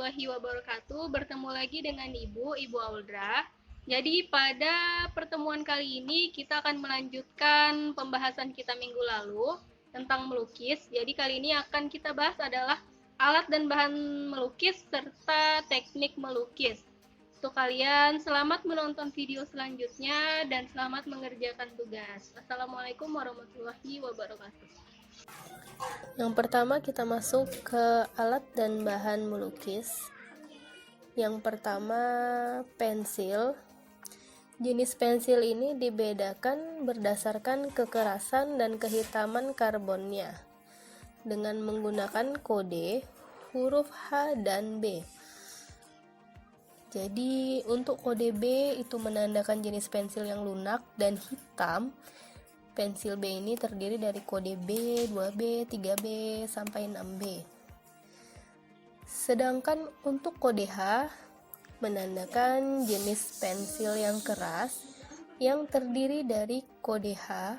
warahmatullahi wabarakatuh. Bertemu lagi dengan Ibu Auldra. Jadi pada pertemuan kali ini kita akan melanjutkan pembahasan kita minggu lalu tentang melukis. Jadi kali ini akan kita bahas adalah alat dan bahan melukis serta teknik melukis. Untuk kalian, selamat menonton video selanjutnya dan selamat mengerjakan tugas. Assalamualaikum warahmatullahi wabarakatuh. Yang pertama kita masuk ke alat dan bahan melukis. Yang pertama pensil. Jenis pensil ini dibedakan berdasarkan kekerasan dan kehitaman karbonnya dengan menggunakan kode huruf H dan B. Jadi untuk kode B itu menandakan jenis pensil yang lunak dan hitam. Pensil B ini terdiri dari kode B, 2B, 3B, sampai 6B. Sedangkan untuk kode H menandakan jenis pensil yang keras yang terdiri dari kode H,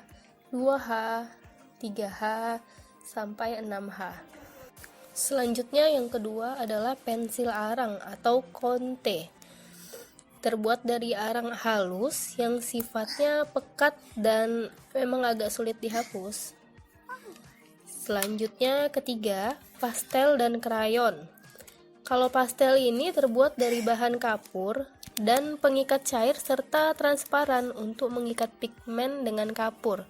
2H, 3H, sampai 6H. Selanjutnya yang kedua adalah pensil arang atau konte. Terbuat dari arang halus yang sifatnya pekat dan memang agak sulit dihapus. Selanjutnya ketiga, pastel dan krayon. Kalau pastel ini terbuat dari bahan kapur dan pengikat cair serta transparan untuk mengikat pigmen dengan kapur.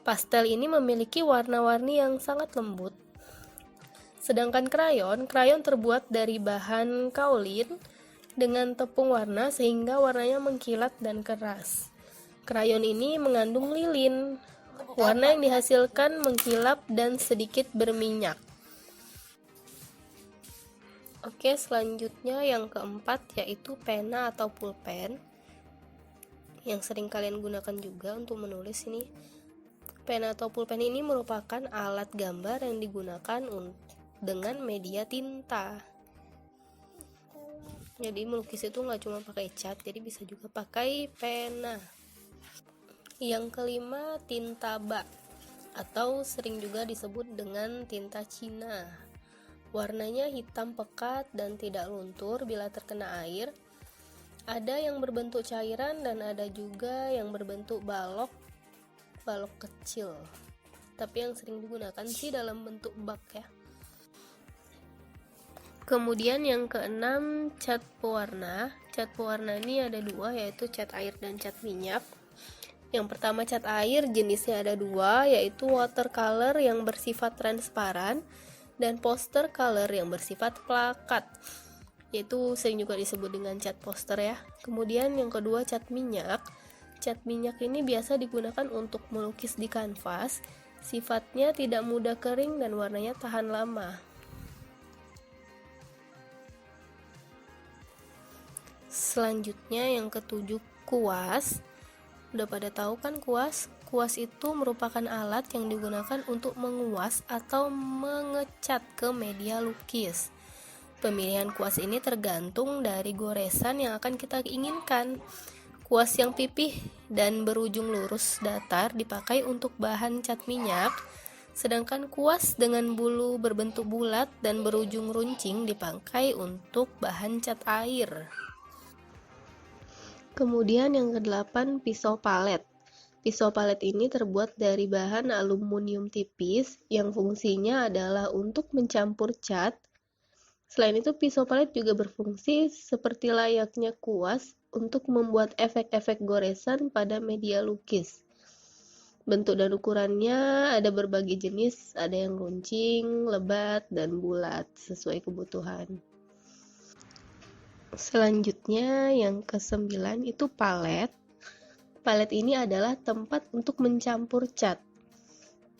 Pastel ini memiliki warna-warni yang sangat lembut. Sedangkan krayon terbuat dari bahan kaolin dengan tepung warna sehingga warnanya mengkilat dan keras. Krayon ini mengandung lilin. Warna yang dihasilkan mengkilap dan sedikit berminyak. Oke, selanjutnya yang keempat yaitu pena atau pulpen yang sering kalian gunakan juga untuk menulis ini. Pena atau pulpen ini merupakan alat gambar yang digunakan dengan media tinta. Jadi melukis itu nggak cuma pakai cat, jadi bisa juga pakai pena. Yang kelima, tinta bak atau sering juga disebut dengan tinta Cina. Warnanya hitam pekat dan tidak luntur bila terkena air. Ada yang berbentuk cairan dan ada juga yang berbentuk balok kecil. Tapi yang sering digunakan sih dalam bentuk bak ya. Kemudian yang keenam, cat pewarna. Cat pewarna ini ada dua, yaitu cat air dan cat minyak. Yang pertama cat air, jenisnya ada dua, yaitu watercolor yang bersifat transparan dan poster color yang bersifat plakat, yaitu sering juga disebut dengan cat poster ya. Kemudian yang kedua cat minyak. Cat minyak ini biasa digunakan untuk melukis di kanvas. Sifatnya tidak mudah kering dan warnanya tahan lama. Selanjutnya yang ketujuh, kuas. Udah pada tahu kan kuas? Kuas itu merupakan alat yang digunakan untuk menguas atau mengecat ke media lukis. Pemilihan kuas ini tergantung dari goresan yang akan kita inginkan. Kuas yang pipih dan berujung lurus datar dipakai untuk bahan cat minyak, sedangkan kuas dengan bulu berbentuk bulat dan berujung runcing dipakai untuk bahan cat air. Kemudian yang kedelapan, pisau palet. Pisau palet ini terbuat dari bahan aluminium tipis yang fungsinya adalah untuk mencampur cat. Selain itu, pisau palet juga berfungsi seperti layaknya kuas untuk membuat efek-efek goresan pada media lukis. Bentuk dan ukurannya ada berbagai jenis, ada yang runcing, lebat, dan bulat sesuai kebutuhan. Selanjutnya yang ke-9 itu palet. Palet ini adalah tempat untuk mencampur cat.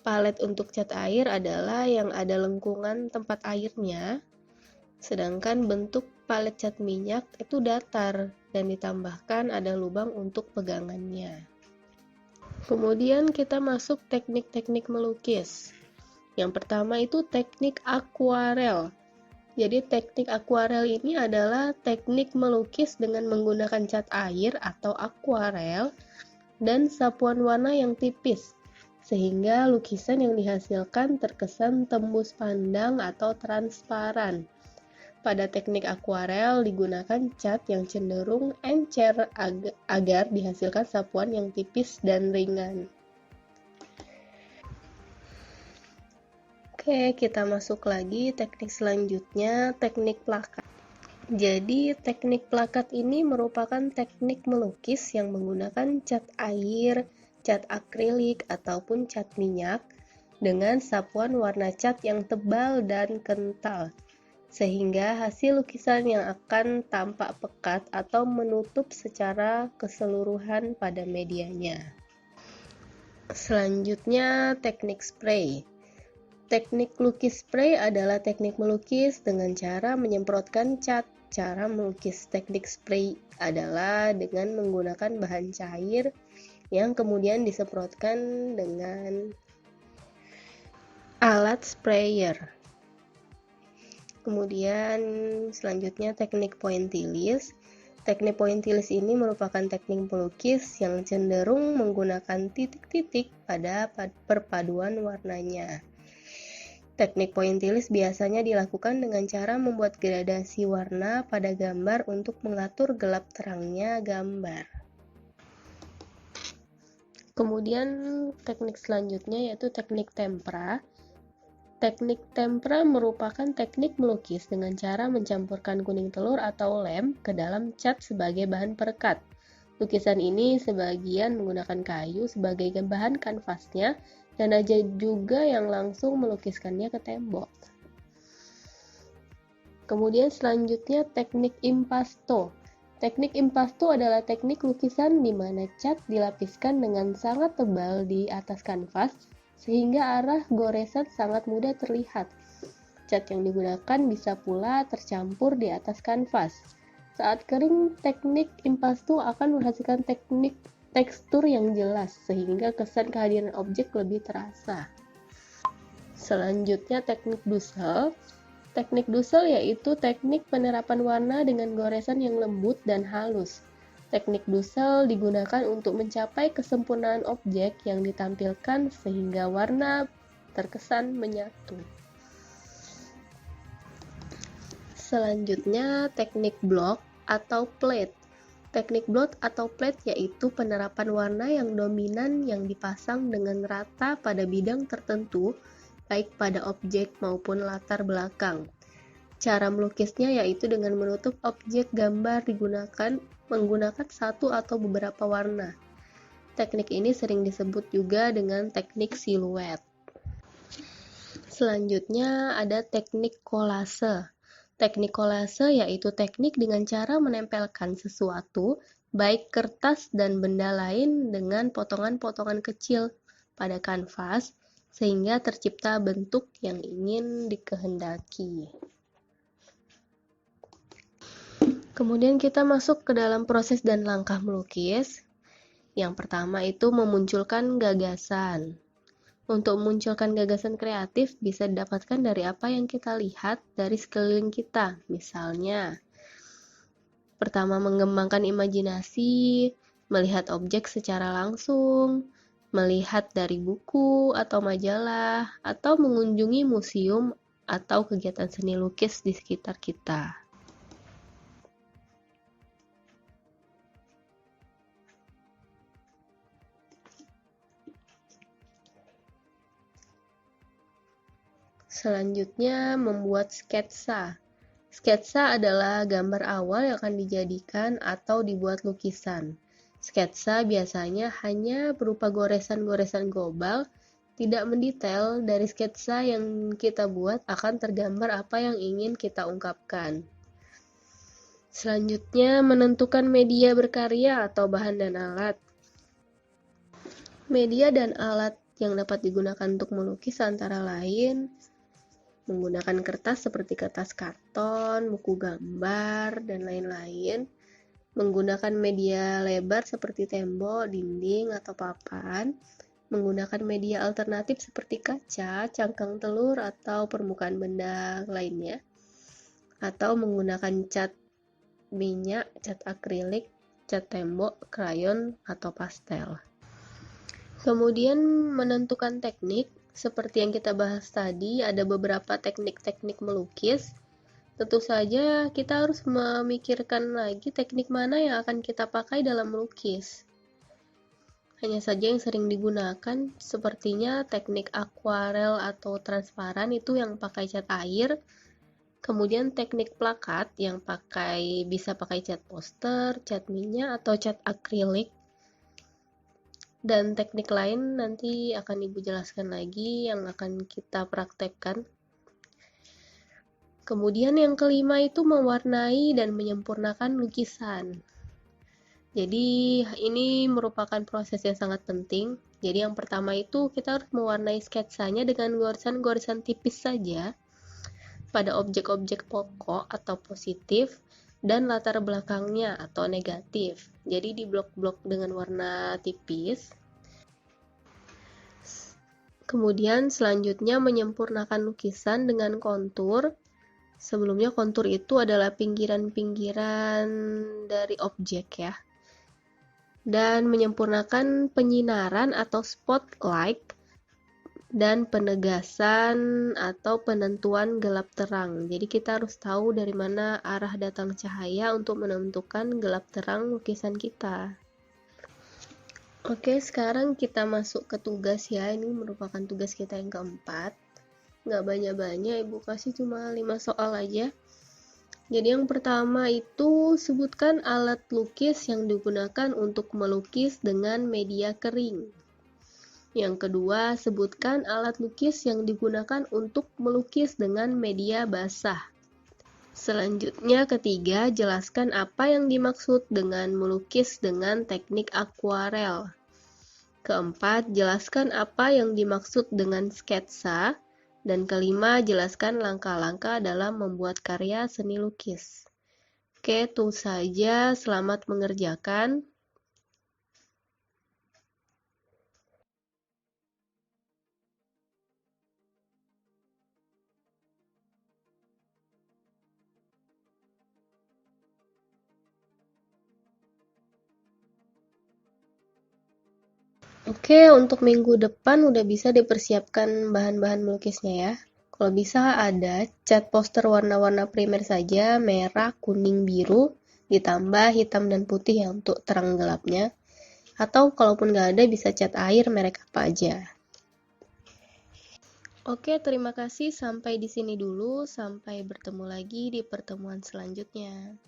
Palet untuk cat air adalah yang ada lengkungan tempat airnya, sedangkan bentuk palet cat minyak itu datar dan ditambahkan ada lubang untuk pegangannya. Kemudian kita masuk teknik-teknik melukis. Yang pertama itu teknik akuarel. Jadi teknik akuarel ini adalah teknik melukis dengan menggunakan cat air atau akuarel dan sapuan warna yang tipis, sehingga lukisan yang dihasilkan terkesan tembus pandang atau transparan. Pada teknik akuarel digunakan cat yang cenderung encer agar dihasilkan sapuan yang tipis dan ringan. Oke, kita masuk lagi teknik selanjutnya, teknik plakat. Jadi, teknik plakat ini merupakan teknik melukis yang menggunakan cat air, cat akrilik, ataupun cat minyak dengan sapuan warna cat yang tebal dan kental, sehingga hasil lukisan yang akan tampak pekat atau menutup secara keseluruhan pada medianya. Selanjutnya, teknik spray. Teknik lukis spray adalah teknik melukis dengan cara menyemprotkan cat. Cara melukis teknik spray adalah dengan menggunakan bahan cair yang kemudian disemprotkan dengan alat sprayer. Kemudian selanjutnya teknik pointillis. Teknik pointillis ini merupakan teknik melukis yang cenderung menggunakan titik-titik pada perpaduan warnanya. Teknik pointillis biasanya dilakukan dengan cara membuat gradasi warna pada gambar untuk mengatur gelap terangnya gambar. Kemudian teknik selanjutnya yaitu teknik tempera. Teknik tempera merupakan teknik melukis dengan cara mencampurkan kuning telur atau lem ke dalam cat sebagai bahan perekat. Lukisan ini sebagian menggunakan kayu sebagai bahan kanvasnya, dan ada juga yang langsung melukiskannya ke tembok. Kemudian selanjutnya teknik impasto. Teknik impasto adalah teknik lukisan di mana cat dilapiskan dengan sangat tebal di atas kanvas sehingga arah goresan sangat mudah terlihat. Cat yang digunakan bisa pula tercampur di atas kanvas. Saat kering, teknik impasto akan menghasilkan tekstur yang jelas sehingga kesan kehadiran objek lebih terasa. Selanjutnya teknik Dussel. Teknik Dussel yaitu teknik penerapan warna dengan goresan yang lembut dan halus. Teknik Dussel digunakan untuk mencapai kesempurnaan objek yang ditampilkan sehingga warna terkesan menyatu. Selanjutnya teknik block atau plate. Teknik blot atau plate yaitu penerapan warna yang dominan yang dipasang dengan rata pada bidang tertentu, baik pada objek maupun latar belakang. Cara melukisnya yaitu dengan menutup objek gambar menggunakan satu atau beberapa warna. Teknik ini sering disebut juga dengan teknik siluet. Selanjutnya ada teknik kolase. Teknik kolase yaitu teknik dengan cara menempelkan sesuatu, baik kertas dan benda lain dengan potongan-potongan kecil pada kanvas, sehingga tercipta bentuk yang ingin dikehendaki. Kemudian kita masuk ke dalam proses dan langkah melukis. Yang pertama itu memunculkan gagasan. Untuk memunculkan gagasan kreatif bisa didapatkan dari apa yang kita lihat dari sekeliling kita. Misalnya, pertama mengembangkan imajinasi, melihat objek secara langsung, melihat dari buku atau majalah, atau mengunjungi museum atau kegiatan seni lukis di sekitar kita. Selanjutnya, membuat sketsa. Sketsa adalah gambar awal yang akan dijadikan atau dibuat lukisan. Sketsa biasanya hanya berupa goresan-goresan global, tidak mendetail. Dari sketsa yang kita buat akan tergambar apa yang ingin kita ungkapkan. Selanjutnya, menentukan media berkarya atau bahan dan alat. Media dan alat yang dapat digunakan untuk melukis antara lain menggunakan kertas seperti kertas karton, buku gambar, dan lain-lain. Menggunakan media lebar seperti tembok, dinding, atau papan. Menggunakan media alternatif seperti kaca, cangkang telur, atau permukaan benda lainnya. Atau menggunakan cat minyak, cat akrilik, cat tembok, krayon, atau pastel. Kemudian menentukan teknik. Seperti yang kita bahas tadi, ada beberapa teknik-teknik melukis. Tentu saja kita harus memikirkan lagi teknik mana yang akan kita pakai dalam melukis. Hanya saja yang sering digunakan sepertinya teknik akuarel atau transparan itu yang pakai cat air, kemudian teknik plakat yang bisa pakai cat poster, cat minyak atau cat akrilik. Dan teknik lain nanti akan Ibu jelaskan lagi yang akan kita praktekkan. Kemudian yang kelima itu mewarnai dan menyempurnakan lukisan. Jadi ini merupakan proses yang sangat penting. Jadi yang pertama itu kita harus mewarnai sketsanya dengan goresan-goresan tipis saja pada objek-objek pokok atau positif dan latar belakangnya atau negatif. Jadi di blok-blok dengan warna tipis. Kemudian selanjutnya menyempurnakan lukisan dengan kontur. Sebelumnya kontur itu adalah pinggiran-pinggiran dari objek ya. Dan menyempurnakan penyinaran atau spotlight dan penegasan atau penentuan gelap terang. Jadi kita harus tahu dari mana arah datang cahaya untuk menentukan gelap terang lukisan kita. Oke, sekarang kita masuk ke tugas ya. Ini merupakan tugas kita yang keempat. Nggak banyak-banyak, Ibu kasih cuma 5 soal aja. Jadi yang pertama itu sebutkan alat lukis yang digunakan untuk melukis dengan media kering. Yang kedua, sebutkan alat lukis yang digunakan untuk melukis dengan media basah. Selanjutnya, ketiga, jelaskan apa yang dimaksud dengan melukis dengan teknik akuarel. Keempat, jelaskan apa yang dimaksud dengan sketsa. Dan kelima, jelaskan langkah-langkah dalam membuat karya seni lukis. Oke, itu saja. Selamat mengerjakan. Oke, untuk minggu depan udah bisa dipersiapkan bahan-bahan melukisnya ya. Kalau bisa ada cat poster warna-warna primer saja, merah, kuning, biru, ditambah hitam dan putih ya untuk terang gelapnya. Atau kalaupun nggak ada bisa cat air merek apa aja. Oke, terima kasih. Sampai di sini dulu. Sampai bertemu lagi di pertemuan selanjutnya.